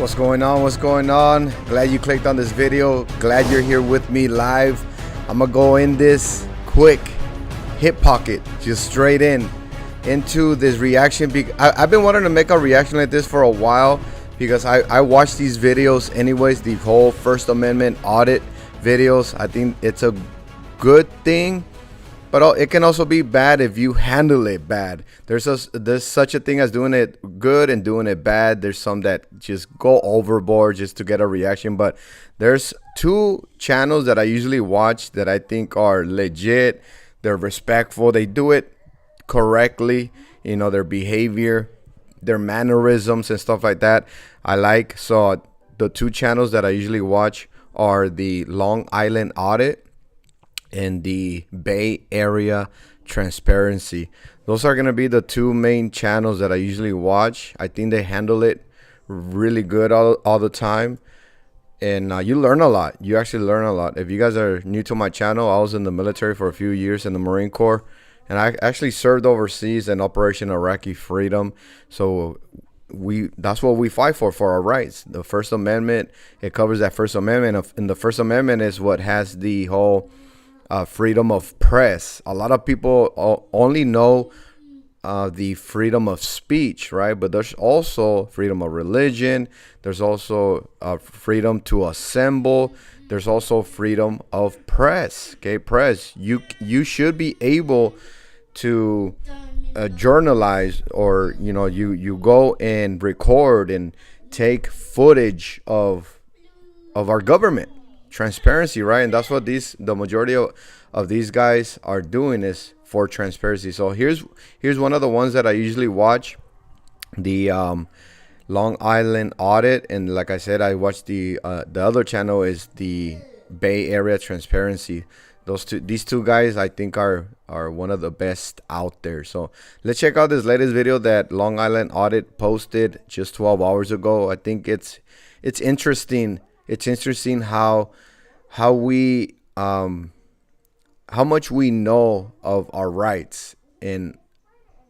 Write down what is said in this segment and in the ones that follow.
What's going on? What's going on? Glad you clicked on this video. Glad you're here with me live. I'm gonna go in this quick hip pocket, just straight into this reaction. I've been wanting to make a reaction like this for a while because I watch these videos anyways, the whole First Amendment audit videos. I think it's a good thing, but it can also be bad if you handle it bad. There's such a thing as doing it good and doing it bad. There's some that just go overboard just to get a reaction. But there's two channels that I usually watch that I think are legit. They're respectful. They do it correctly. You know, their behavior, their mannerisms and stuff like that I like. So the two channels that I usually watch are the Long Island Audit and the Bay Area Transparency. Those are going to be the two main channels that I usually watch. I think they handle it really good all the time. And you learn a lot. You actually learn a lot. If you guys are new to my channel, I was in the military for a few years in the Marine Corps. And I actually served overseas in Operation Iraqi Freedom. So that's what we fight for our rights. The First Amendment, it covers that First Amendment. And the First Amendment is what has the whole freedom of press. A lot of people only know the freedom of speech, right? But there's also freedom of religion. There's also freedom to assemble. There's also freedom of press. Okay, press. You should be able to journalize, or you go and record and take footage of our government. Transparency, right? And that's what the majority of these guys are doing, is for transparency. So here's one of the ones that I usually watch, the Long Island Audit, and like I said, I watch the other channel is the Bay Area Transparency. These two guys I think are one of the best out there. So let's check out this latest video that Long Island Audit posted just 12 hours ago. I think it's interesting. It's interesting how much we know of our rights and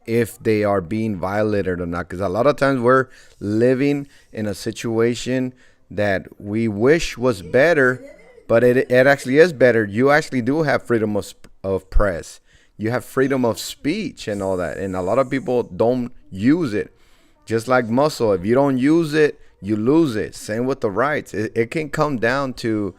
if they are being violated or not. Because a lot of times we're living in a situation that we wish was better, but it actually is better. You actually do have freedom of press. You have freedom of speech and all that. And a lot of people don't use it. Just like muscle, if you don't use it, you lose it. Same with the rights. It can come down to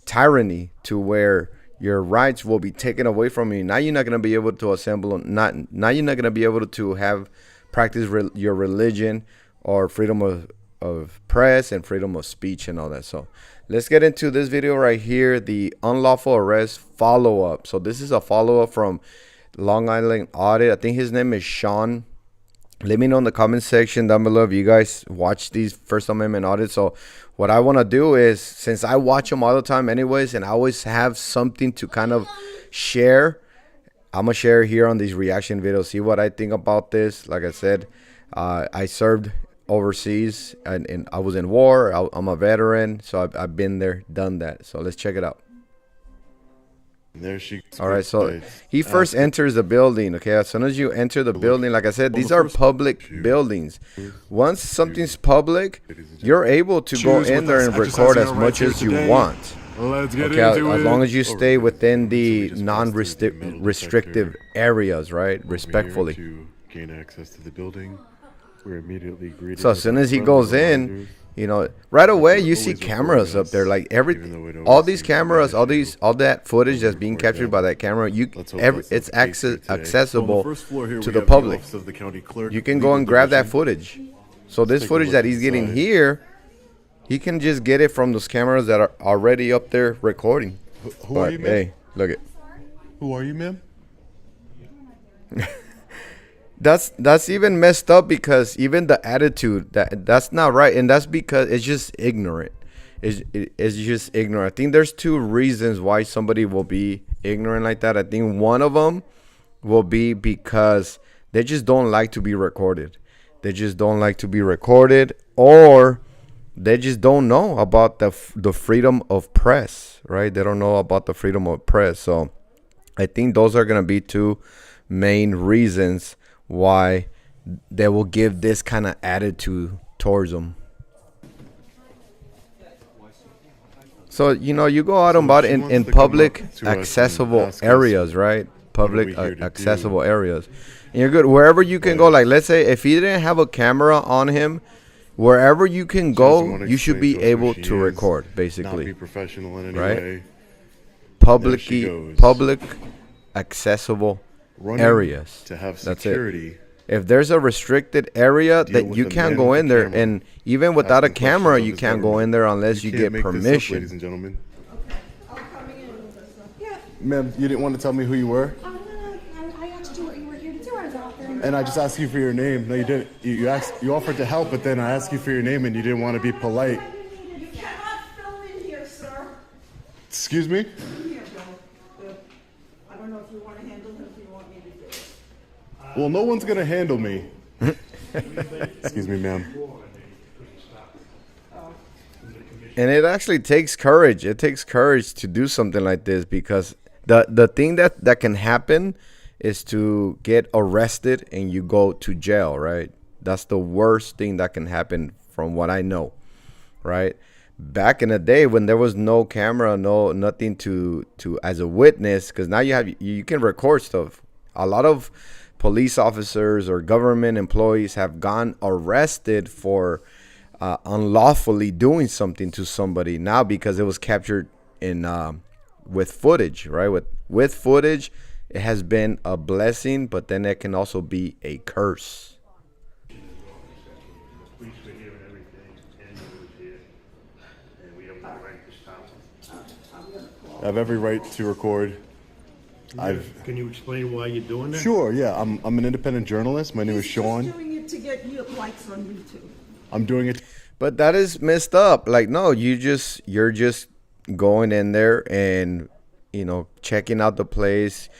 tyranny, to where your rights will be taken away from you. Now you're not going to be able to assemble. Now you're not going to be able to practice your religion, or freedom of press and freedom of speech and all that. So let's get into this video right here, the unlawful arrest follow-up. So this is a follow-up from Long Island Audit. I think his name is Sean. Let me know in the comment section down below if you guys watch these First Amendment audits. So what I want to do is, since I watch them all the time anyways, and I always have something to kind of share, I'm going to share here on these reaction videos, see what I think about this. Like I said, I served overseas and I was in war. I'm a veteran, so I've been there, done that. So let's check it out. There she goes. All right, so he first enters the building. Okay, as soon as you enter the building, like I said, these are public buildings. Once something's public, you're able to go in there and record as much as you want. Okay, as long as you stay within the non-restrictive areas, right? Respectfully. To gain access to the building, we're immediately greeted. So as soon as he goes in, right away you see cameras up there, like all these cameras, all that footage that's being captured by that camera, it's accessible to the public. You can go and grab that footage. So this footage that he's getting here, he can just get it from those cameras that are already up there recording. Who are you, ma'am? Hey, look it. Who are you, ma'am? That's even messed up, because even the attitude, that's not right, and that's because it's just ignorant. It's just ignorant. I think there's two reasons why somebody will be ignorant like that. I think one of them will be because they just don't like to be recorded. They just don't like to be recorded, or they just don't know about the freedom of press, right? They don't know about the freedom of press. So I think those are going to be two main reasons why they will give this kind of attitude towards them. So, you go out and about she in, wants in to come public up to us and accessible ask us, areas, right? Public we here to accessible do? areas. And you're good wherever you can go. Like, let's say if he didn't have a camera on him, wherever you can She doesn't go, wanna you should explain be to us who able she to is, record, Not basically. be professional in any Right? way. Public goes. accessible Running areas. to have That's it. security. If there's a restricted area Deal that with you the can't man go with in the there, camera, and even without a asking questions camera, of you his can't go government. in there unless you can't get make this up, permission. ladies and gentlemen. Yeah. Ma'am, you didn't want to tell me who you were, I asked you what you were here to do. I was out there. and I just asked you for your name. No, you didn't. You offered to help, but then I asked you for your name, and you didn't want to be polite. You cannot film in here, sir. Excuse me? Here, Bill. I don't know if you want to handle him, if you want me to do it. Well, no one's gonna handle me. Excuse me, ma'am. And it actually takes courage. It takes courage to do something like this, because the thing that can happen is to get arrested and you go to jail, right? That's the worst thing that can happen from what I know, right? Back in the day when there was no camera, nothing to as a witness, because now you can record stuff. A lot of police officers or government employees have gone arrested for unlawfully doing something to somebody now because it was captured in with footage, right? With footage, it has been a blessing, but then it can also be a curse. Police were here and everything, and he was here, and we have no right to stop him. I have every right to record. Can you explain why you're doing that? Sure, yeah. I'm an independent journalist. My name is He's Sean. just doing it to get you likes on YouTube. I'm doing it. But that is messed up. Like, no, you're just going in there and checking out the place,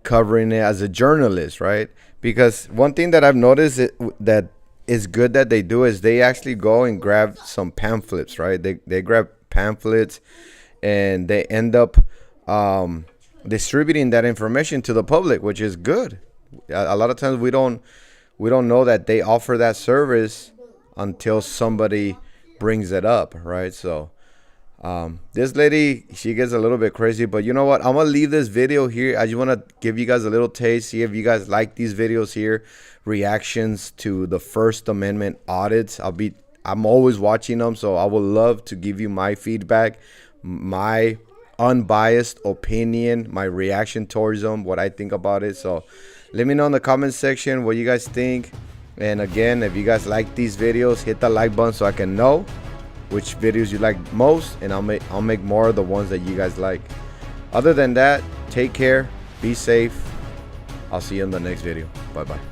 covering it as a journalist, right? Because one thing that I've noticed that is good that they do is they actually go and grab some pamphlets, right? They grab pamphlets and they end up distributing that information to the public, which is good. A lot of times we don't know that they offer that service until somebody brings it up, right? So this lady, she gets a little bit crazy, but you know what? I'm gonna leave this video here. I just want to give you guys a little taste, see if you guys like these videos here, reactions to the First Amendment audits. I'm always watching them, so I would love to give you my feedback, my unbiased opinion, my reaction towards them, what I think about it. So let me know in the comment section what you guys think. And again, if you guys like these videos, hit the like button so I can know which videos you like most, and I'll make more of the ones that you guys like. Other than that, take care, be safe. I'll see you in the next video. Bye bye.